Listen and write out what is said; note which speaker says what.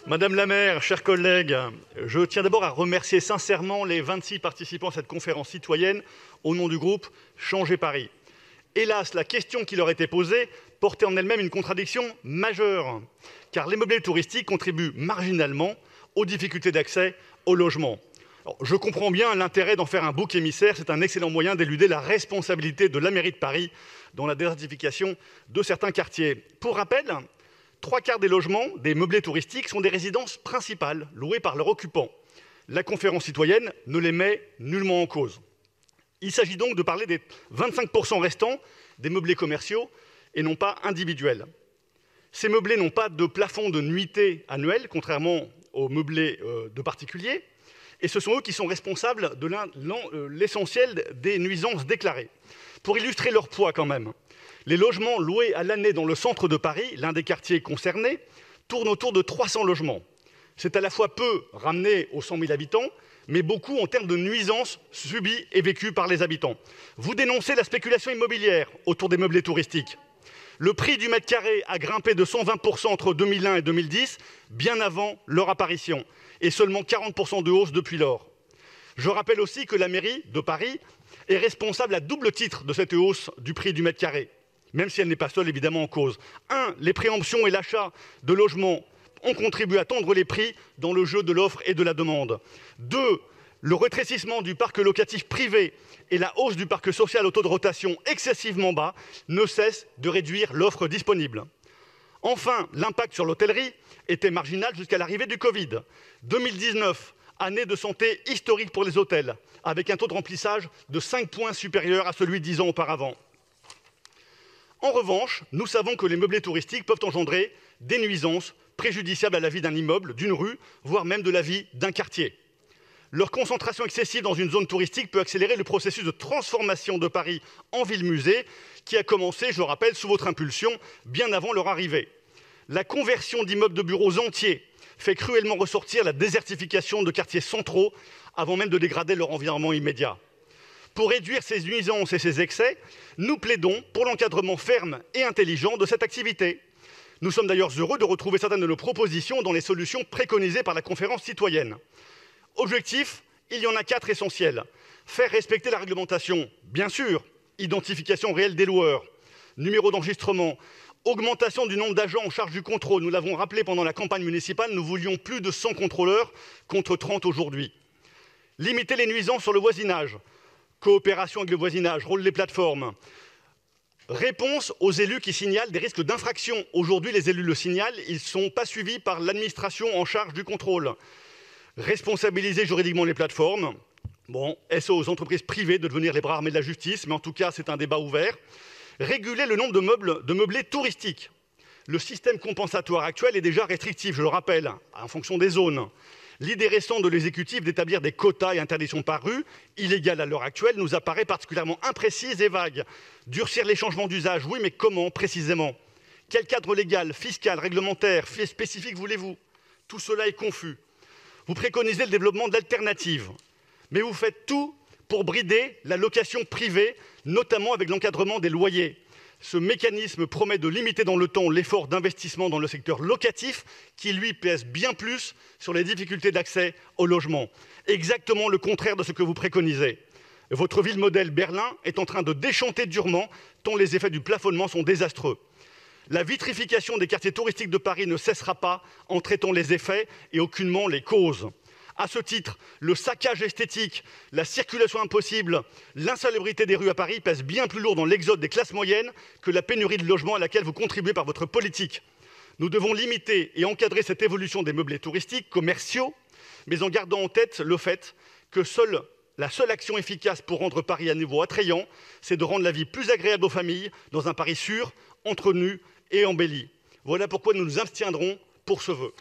Speaker 1: Madame la maire, chers collègues, je tiens d'abord à remercier sincèrement les 26 participants à cette conférence citoyenne au nom du groupe Changer Paris. Hélas, la question qui leur était posée portait en elle-même une contradiction majeure, car les meublés touristiques contribuent marginalement aux difficultés d'accès au logement. Alors, je comprends bien l'intérêt d'en faire un bouc émissaire, c'est un excellent moyen d'éluder la responsabilité de la mairie de Paris dans la désertification de certains quartiers. Pour rappel, 3/4 des logements des meublés touristiques sont des résidences principales, louées par leurs occupants. La conférence citoyenne ne les met nullement en cause. Il s'agit donc de parler des 25% restants des meublés commerciaux et non pas individuels. Ces meublés n'ont pas de plafond de nuitée annuel, contrairement aux meublés de particuliers, et ce sont eux qui sont responsables de l'essentiel des nuisances déclarées. Pour illustrer leur poids quand même, les logements loués à l'année dans le centre de Paris, l'un des quartiers concernés, tournent autour de 300 logements. C'est à la fois peu ramené aux 100 000 habitants, mais beaucoup en termes de nuisances subies et vécues par les habitants. Vous dénoncez la spéculation immobilière autour des meublés touristiques. Le prix du mètre carré a grimpé de 120% entre 2001 et 2010, bien avant leur apparition, et seulement 40% de hausse depuis lors. Je rappelle aussi que la mairie de Paris est responsable à double titre de cette hausse du prix du mètre carré, même si elle n'est pas seule évidemment en cause. 1. Les préemptions et l'achat de logements ont contribué à tondre les prix dans le jeu de l'offre et de la demande. 2. Le rétrécissement du parc locatif privé et la hausse du parc social au taux de rotation excessivement bas ne cessent de réduire l'offre disponible. Enfin, l'impact sur l'hôtellerie était marginal jusqu'à l'arrivée du Covid. 2019, année de santé historique pour les hôtels, avec un taux de remplissage de 5 points supérieur à celui de 10 ans auparavant. En revanche, nous savons que les meublés touristiques peuvent engendrer des nuisances préjudiciables à la vie d'un immeuble, d'une rue, voire même de la vie d'un quartier. Leur concentration excessive dans une zone touristique peut accélérer le processus de transformation de Paris en ville-musée, qui a commencé, je le rappelle, sous votre impulsion, bien avant leur arrivée. La conversion d'immeubles de bureaux entiers fait cruellement ressortir la désertification de quartiers centraux, avant même de dégrader leur environnement immédiat. Pour réduire ces nuisances et ces excès, nous plaidons pour l'encadrement ferme et intelligent de cette activité. Nous sommes d'ailleurs heureux de retrouver certaines de nos propositions dans les solutions préconisées par la conférence citoyenne. Objectif, il y en a 4 essentiels. Faire respecter la réglementation, bien sûr, identification réelle des loueurs, numéro d'enregistrement, augmentation du nombre d'agents en charge du contrôle. Nous l'avons rappelé pendant la campagne municipale, nous voulions plus de 100 contrôleurs contre 30 aujourd'hui. Limiter les nuisances sur le voisinage, coopération avec le voisinage, rôle des plateformes. Réponse aux élus qui signalent des risques d'infraction. Aujourd'hui, les élus le signalent, ils ne sont pas suivis par l'administration en charge du contrôle. Responsabiliser juridiquement les plateformes. Bon, est-ce aux entreprises privées de devenir les bras armés de la justice, mais en tout cas, c'est un débat ouvert. Réguler le nombre de meublés touristiques. Le système compensatoire actuel est déjà restrictif, je le rappelle, en fonction des zones. L'idée récente de l'exécutif d'établir des quotas et interdictions par rue, illégales à l'heure actuelle, nous apparaît particulièrement imprécise et vague. Durcir les changements d'usage, oui, mais comment précisément? Quel cadre légal, fiscal, réglementaire, spécifique voulez-vous? Tout cela est confus. Vous préconisez le développement d'alternatives, mais vous faites tout pour brider la location privée, notamment avec l'encadrement des loyers. Ce mécanisme promet de limiter dans le temps l'effort d'investissement dans le secteur locatif, qui lui pèse bien plus sur les difficultés d'accès au logement. Exactement le contraire de ce que vous préconisez. Votre ville modèle Berlin est en train de déchanter durement, tant les effets du plafonnement sont désastreux. La vitrification des quartiers touristiques de Paris ne cessera pas en traitant les effets et aucunement les causes. À ce titre, le saccage esthétique, la circulation impossible, l'insalubrité des rues à Paris pèsent bien plus lourd dans l'exode des classes moyennes que la pénurie de logements à laquelle vous contribuez par votre politique. Nous devons limiter et encadrer cette évolution des meublés touristiques, commerciaux, mais en gardant en tête le fait que la seule action efficace pour rendre Paris à nouveau attrayant, c'est de rendre la vie plus agréable aux familles dans un Paris sûr, entretenu et embelli. Voilà pourquoi nous nous abstiendrons pour ce vœu.